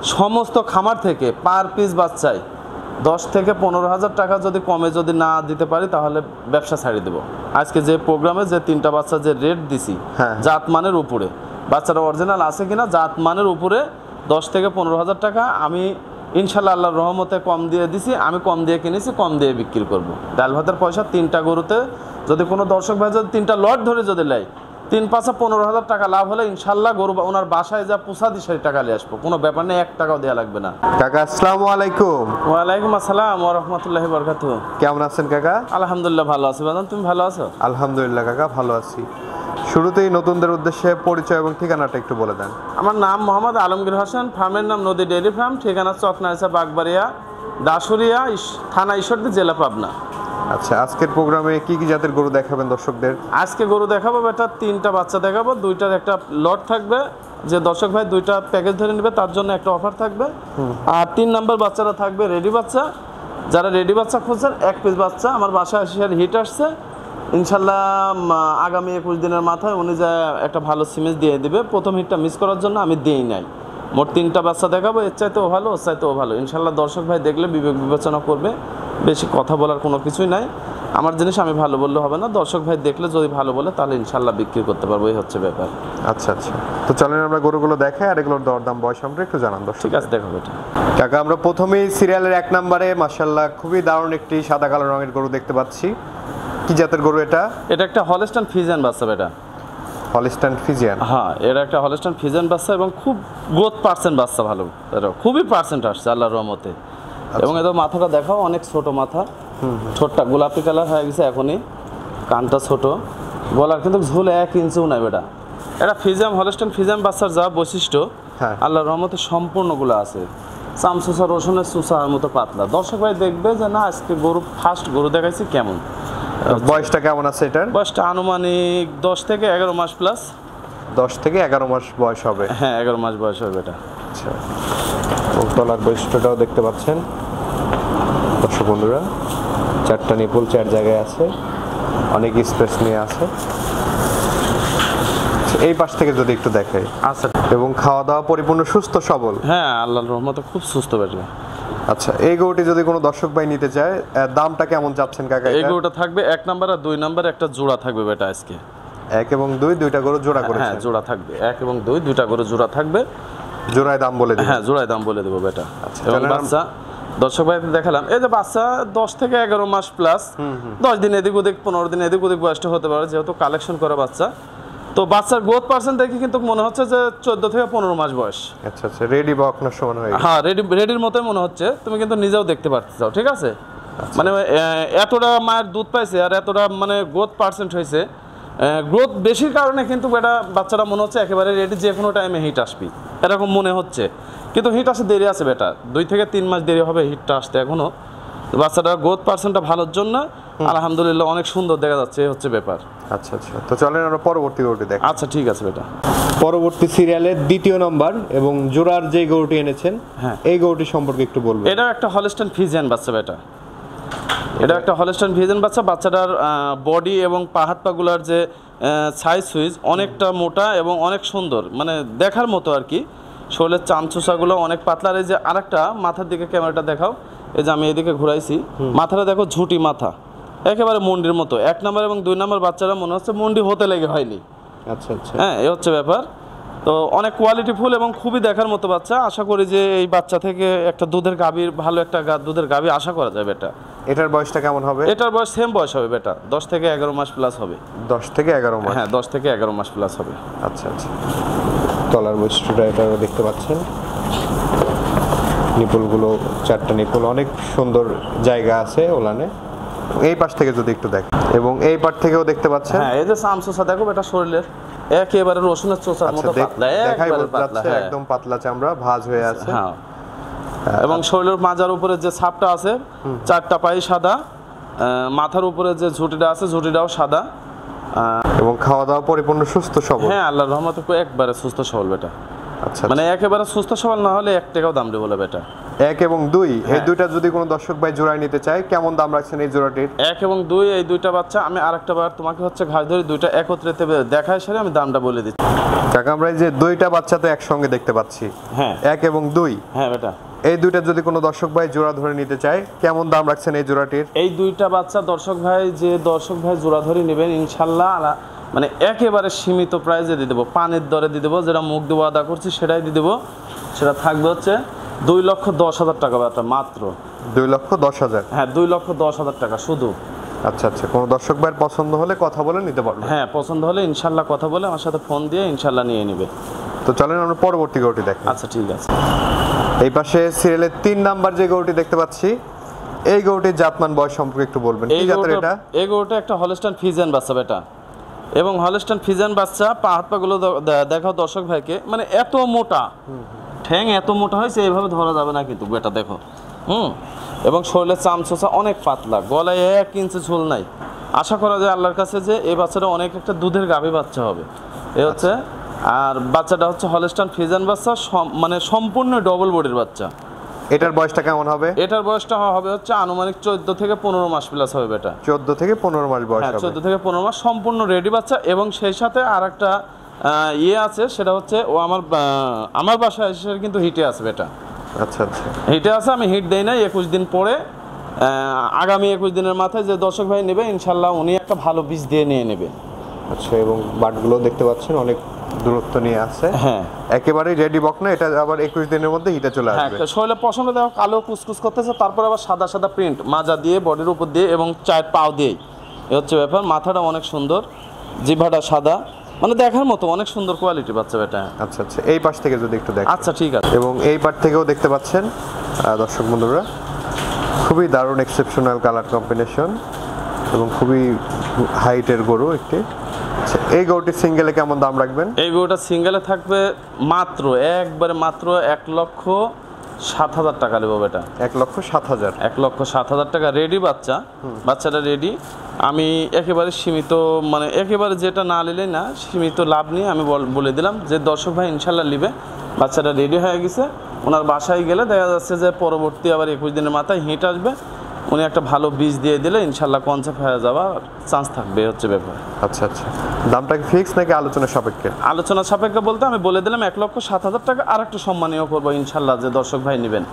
সমস্ত খামার থেকে পার পিস বাচ্চায় 10 থেকে 15,000 টাকা যদি কমে যদি না দিতে পারি তাহলে ব্যবসা ছাড়িয়ে দেবো। আজকে যে প্রোগ্রামে যে 3টা বাচ্চা যে রেট দিছি জাতমানের উপরে, বাচ্চারা অরিজিনাল আছে কিনা জাতমানের উপরে 10 থেকে 15,000 টাকা আমি ইনশাল্লাহ আল্লাহর রহমতে কম দিয়ে দিছি। আমি কম দিয়ে কিনেছি, কম দিয়ে বিক্রি করবো। ডাল ভাতের পয়সা 3টা গরুতে যদি কোনো দর্শক ভাই যদি 3টা লট ধরে যদি নেয় 3-5 15,000 টাকা লাভ হলে ইনশাল্লাহ গরু ওনার বাসায় যা পোষা দিয়ে সেই টাকা নিয়ে আসবো, কোনো ব্যাপার নেই, 1 টাকাও দেওয়া লাগবে না। কাকা আসসালামু আলাইকুম। ওয়ালাইকুম আসসালাম ওয়া রাহমাতুল্লাহি ওয়া বারাকাতুহু। কেমন আছেন কাকা? আলহামদুলিল্লাহ ভালো আছি বাজান, তুমি ভালো আছো? আলহামদুলিল্লাহ কাকা ভালো আছি। শুরুতেই নতুনদের উদ্দেশ্যে পরিচয় এবং ঠিকানাটা একটু বলে দেন। আমার নাম মোহাম্মদ আলমগীর হোসেন, ফার্মের নাম নদী ডেইরি ফার্ম, ঠিকানা চকনাইসা বাগবাড়িয়া দাসুরিয়া থানা ঈশ্বরদী জেলা পাবনা। আচ্ছা, আজকের প্রোগ্রামে কি কি জাতের গরু দেখাবেন দর্শকদের? আজকে গরু দেখাবো বেটা 3টা বাচ্চা দেখাবো, 2টার একটা লট থাকবে। যে দর্শক ভাই 2টা প্যাকেজ ধরে নেবে তার জন্য একটা অফার থাকবে। আর 3 নাম্বার বাচ্চারা থাকবে রেডি বাচ্চা। যারা রেডি বাচ্চা খুঁজছেন 1 পিস বাচ্চা আমার বাসায় এসে হিট আসছে ইনশাল্লাহ আগামী 21 দিনের মাথায় উনি যা একটা ভালো সিমেজ দিয়ে দিবে। প্রথম হিটটা মিস করার জন্য আমি দিই নাই। মোট 3টা বাচ্চা দেখাবো, এর চাইতেও ভালো ওর চাইতেও ভালো। ইনশাল্লাহ দর্শক ভাই দেখলে বিবেক বিবেচনা করবে, বেশি কথা বলার কোনো কিছুই নাই। আমার জিনিস আমি ভালো বললে হবে না, দর্শক ভাই দেখলে যদি ভালো বলে তাহলে ইনশাল্লাহ বিক্রি করতে পারবো, এই হচ্ছে ব্যাপার। আচ্ছা আচ্ছা, তো চলেন আমরা গরুগুলো দেখাই আর এগুলোর দরদাম বয়স আমরা একটু জানান দর্শক। ঠিক আছে, দেখাবো এটা। কাকা আমরা প্রথমেই সিরিয়ালের 1 নম্বরে মাশাআল্লাহ খুবই দারুণ একটি সাদা কালো রঙের গরু দেখতে পাচ্ছি। কি জাতের গরু এটা? এটা একটা হলস্টাইন ফ্রিজিয়ান বাচ্চা বেটা। Holstein Friesian? হ্যাঁ, এটা একটা হলস্টাইন ফ্রিজিয়ান বাচ্চা এবং খুব গ্রোথ পার্সেন্ট বাচ্চা, ভালো এটা খুবই পার্সেন্ট আসছে আল্লাহর রহমতে। এবং এদের মাথাটা দেখাও, অনেক ছোট মাথা, ঠোঁটটা গোলাপি কালার হয়ে গেছে এখনই, কানটা ছোট, গলার কিন্তু ঝুল 1 ইঞ্চিও নাই বেটা। এটা ফ্রিজিয়ান হলস্টাইন ফ্রিজিয়ান বাচ্চার যা বৈশিষ্ট্য আল্লাহর রহমতে সম্পূর্ণগুলো আছে। চামচুসা রসুনের চুষার মতো পাতলা। দর্শক ভাই দেখবে যে না আজকে গরু ফার্স্ট গরু দেখাইছি কেমন। বয়সটা কেমন আছে এটার? বয়সটা আনুমানিক 10 থেকে 11 মাস প্লাস। 10 থেকে 11 মাস বয়স হবে? হ্যাঁ, 11 মাস বয়স হবে এটা। আচ্ছা, তলার বৈশিষ্ট্যটাও দেখতে পাচ্ছেন দর্শক বন্ধুরা। 4টা নিপুল 4 জায়গায় আছে, অনেক স্পেস নিয়ে আছে। এই পাশ থেকে যদি একটু দেখাই। আচ্ছা, এবং খাওয়া দাওয়া পরিপূর্ণ সুস্থ সবল? হ্যাঁ, আল্লাহর রহমতে খুব সুস্থ বেটা। আচ্ছা, এই গরুটি যদি কোনো দর্শক ভাই নিতে চায় দামটা কেমন চাচ্ছেন কাকা? এই গরুটা থাকবে 1 নাম্বার আর 2 নাম্বার একটা জোড়া থাকবে বেটা আজকে। 1 এবং 2 দুইটা গরু জোড়া করেছেন? হ্যাঁ, জোড়া থাকবে। 1 এবং 2 দুইটা গরু জোড়া থাকবে। জোড়ায় দাম বলে দিবেন? হ্যাঁ, জোড়ায় দাম বলে দেবো বেটা। এবং বাচ্চা দর্শক ভাই দেখালাম, এই যে বাচ্চা 10 থেকে 11 মাস প্লাস, 10 দিন এদিক ওদিক 15 দিন এদিক ওদিক বয়সটা হতে পারে, যেহেতু কালেকশন করা বাচ্চা। তো বাচ্চার গ্রোথ পার্সেন্ট দেখি কিন্তু মনে হচ্ছে যে 14 থেকে 15 মাস বয়স। আচ্ছা আচ্ছা, রেডি বা অকনার সমান হয়ে গেছে? হ্যাঁ, রেডির মতোই মনে হচ্ছে, তুমি কিন্তু নিজেও দেখতে পাচ্ছ। ঠিক আছে, মানে এতটা মায়ের দুধ পাইছে আর এতটা মানে গ্রোথ পার্সেন্ট হয়েছে, গ্রোথ বেশির কারণে কিন্তু এটা বাচ্চারা মনে হচ্ছে একেবারে রেডি, যে কোনো টাইমে হিট আসবি এরকম মনে হচ্ছে। কিন্তু হিট আসে দেরি আছে বেটা, 2 থেকে 3 মাস দেরি হবে হিটটা আসতে এখনো। বাচ্চাটার গ্রোথ পার্সেন্টটা ভালোর জন্য আলহামদুলিল্লাহ অনেক সুন্দর দেখা যাচ্ছে, এই হচ্ছে ব্যাপার। আচ্ছা আচ্ছা, তো চলেন আমরা পরবর্তী গরুটি দেখি। আচ্ছা ঠিক আছে বেটা। পরবর্তী সিরিয়ালের 2য় নম্বর এবং জোড়ার যে গরুটি এনেছেন, হ্যাঁ এই গরুটি সম্পর্কে একটু বলবেন। এটা একটা হলস্টাইন ফ্রিজিয়ান বাচ্চা বেটা। এটা একটা হলস্টাইন ফ্রিজিয়ান বাচ্চা। বাচ্চাটার বডি এবং পা হাত পাগুলার যে সাইজ সুইজ অনেকটা মোটা এবং অনেক সুন্দর, মানে দেখার মতো আর কি। শরীরের চামচুসাগুলো অনেক পাতলা। এই যে আরেকটা মাথার দিকে ক্যামেরাটা দেখাও, এই যে আমি এদিকে ঘুরাইছি, মাথাটা দেখো ঝুটি মাথা, একেবারে মন্ডির মতো। 1 নাম্বার এবং 2 নাম্বার বাচ্চারা মনে হচ্ছে মন্ডি হতে লেগে হয়নি। আচ্ছা আচ্ছা, হ্যাঁ, এই হচ্ছে ব্যাপার। তো অনেক কোয়ালিটিফুল এবং খুবই দেখার মতো বাচ্চা। আশা করি যে এই বাচ্চা থেকে একটা দুধের গাভীর ভালো একটা দুধের গাভী আশা করা যায় বেটা। এটার বয়সটা কেমন হবে? এটার বয়স সেম বয়স হবে বেটা, 10 থেকে 11 মাস প্লাস হবে। 10 থেকে 11 মাস? হ্যাঁ, 10 থেকে 11 মাস প্লাস হবে। আচ্ছা আচ্ছা, তলার বৈশিষ্ট্যটা এটা দেখতে পাচ্ছেন। নিপুলগুলো 4টা নিপুল, অনেক সুন্দর জায়গা আছে ওলানে। এই পাশ থেকে যদি একটু দেখেন, এবং এই পাশ থেকেও দেখতে পাচ্ছেন। হ্যাঁ, এই যে চামচুসা দেখো বেটা, শরীরের একেবারে রসুনের চোষার মতো পাতলা, দেখাই যাচ্ছে একদম পাতলা চামড়া, ভাঁজ হয়ে আছে। হ্যাঁ, এবং শরীরের মাজার উপরে যে ছাপটা আছে, 4টা পাই সাদা, মাথার উপরে যে ঝুঁটিটা আছে ঝুঁটিটাও সাদা, এবং খাওয়া দাওয়া পরিপূর্ণ সুস্থ সবল? হ্যাঁ, আল্লাহর রহমতে একবারে সুস্থ সবল বেটা। আচ্ছা, মানে একেবারে সুস্থ সবল না হলে 1 টাকাও দাম দেব বলে বেটা। 1 এবং 2 এই দুইটা যদি কোনো দর্শক ভাই জোড়ায় নিতে চায় কেমন দাম রাখছেন এই জোড়াটির? 1 এবং 2 এই দুইটা বাচ্চা আমি আরেকটা বার তোমাকে হচ্ছে ঘাস ধরে দুইটা একত্রে দেখায় সেরে আমি দামটা বলে দিচ্ছি। কাকা আমরা এই যে দুইটা বাচ্চা তো একসঙ্গে দেখতে পাচ্ছি, হ্যাঁ 1 এবং 2, হ্যাঁ বেটা। এই দুইটা যদি কোনো দর্শক ভাই জোড়া ধরে নিতে চায়, কেমন দাম রাখছেন এই জোড়াটির? এই দুইটা বাচ্চা দর্শক ভাই জোড়া ধরে নেবেন ইনশাল্লাহ মানে একেবারে সীমিত প্রাইসে দিয়ে দেবো, পানির দরে দিয়ে দেবো, যেটা মুখ দেবো আদা করছি সেটাই দিয়ে দেবো। সেটা থাকবে হচ্ছে 2,10,000 টাকা বেটা, মাত্র 2,10,000। হ্যাঁ 2,10,000 টাকা শুধু। আচ্ছা আচ্ছা, কোনো দর্শক ভাইয়ের পছন্দ হলে কথা বলে নিতে পারবেন। হ্যাঁ পছন্দ হলে ইনশাল্লাহ কথা বলে আমার সাথে ফোন দিয়ে ইনশাল্লাহ নিয়ে নেবে। তো চলেন আমরা পরবর্তী গরুটি দেখি। আচ্ছা ঠিক আছে। এই পাশে সিরিয়ালের 3 নাম্বার যে গরুটি দেখতে পাচ্ছি, এই গরুটির জাতমান বয়স সম্পর্কে একটু বলবেন, কি জাতের এটা? এই গরুটা একটা হলস্টাইন ফ্রিজিয়ান বাচ্চা বেটা, এবং হলস্টাইন ফ্রিজিয়ান বাচ্চা পা হাত পাগুলো দেখাও দর্শক ভাইকে, মানে এত মোটা ঠ্যাং, এত মোটা হয়েছে এইভাবে ধরা যাবে না কিন্তু বেটা, দেখো এবং শরীরের চামচোচা অনেক পাতলা, গলায় 1 ইঞ্চি ঝোল নাই। আশা করা যায় আল্লাহর কাছে যে এই বাচ্চাটা অনেক একটা দুধের গাভী বাচ্চা হবে এ হচ্ছে। আর বাচ্চাটা হচ্ছে হলস্টাইন ফ্রিজিয়ান বাচ্চা, মানে সম্পূর্ণ ডবল বডির বাচ্চা। এটার বয়সটা কেমন হবে? এটার বয়সটা হবে হচ্ছে আনুমানিক 14 থেকে 15 মাস প্লাস হবে বেটা। 14 থেকে 15 মাস বয়স হ্যাঁ হবে। 14 থেকে 15 মাস সম্পূর্ণ রেডি বাচ্চা। এবং সেই সাথে আর একটা আছে, সেটা হচ্ছে ও আমার বাসায় এসে কিন্তু হিটে আছে বেটা। আচ্ছা আচ্ছা, হিটে আছে, আমি হিট দেই না। 21 দিন পরে আগামী 21 দিনের মাথায় যে দর্শক ভাই নেবে ইনশাল্লাহ উনি একটা ভালো বীজ দিয়ে নিয়ে নেবে। আচ্ছা, এবং বাটগুলো দেখতে পাচ্ছেন অনেক দূরত্ব নিয়ে আছে। হ্যাঁ একেবারেই রেডি বক না, এটা আবার 21 দিনের মধ্যে হিটে চলে হ্যাঁ, আসবে। শরীরে পছন্দ দেখো কালো কুচকুচ করতেছে, তারপর আবার সাদা সাদা প্রিন্ট মাজা দিয়ে বডির উপর দিয়ে এবং 4 পাও দিয়ে, এ হচ্ছে ব্যাপার। মাথাটা অনেক সুন্দর, জিভাটা সাদা, মানে দেখার মতো অনেক সুন্দর কোয়ালিটি বাচ্চা বেটা। আচ্ছা আচ্ছা, এই পাশ থেকে যদি একটু দেখেন। আচ্ছা ঠিক আছে। এবং এই পাশ থেকেও দেখতে পাচ্ছেন দর্শক বন্ধুরা, খুবই দারুণ এক্সেপশনাল কালার কম্বিনেশন এবং খুবই হাইটের গরু একটি। আচ্ছা, এই গরুটির সিঙ্গেলে কেমন দাম রাখবেন? এই গরুটা সিঙ্গেলে থাকবে মাত্র 1,07,000 টাকা নেবো বেটা। 1,07,000। 1,07,000 টাকা রেডি বাচ্চা, বাচ্চাটা রেডি। আমি একেবারে সীমিত, মানে একেবারে যেটা না নিলে না, সীমিত লাভ নিয়ে আমি বলে দিলাম যে দর্শক ভাই ইনশাল্লাহ নিবে। বাচ্চাটা রেডি হয়ে গেছে, ওনার বাসায় গেলে দেখা যাচ্ছে যে পরবর্তী আবার 21 দিনের মাথায় হিট আসবে, উনি একটা ভালো বীজ দিয়ে দিলে ইনশাল্লাহ কনসেপ্ট হয়ে যাওয়ার চান্স থাকবে, হচ্ছে ব্যাপার। আচ্ছা আচ্ছা, দামটা কি ফিক্স নাকি আলোচনা সাপেক্ষে? আলোচনা সাপেক্ষে বলতে আমি বলে দিলাম 1,07,000 টাকা, আর একটু সম্মানীয় করবো ইনশাল্লাহ যে দর্শক ভাই নেবেন।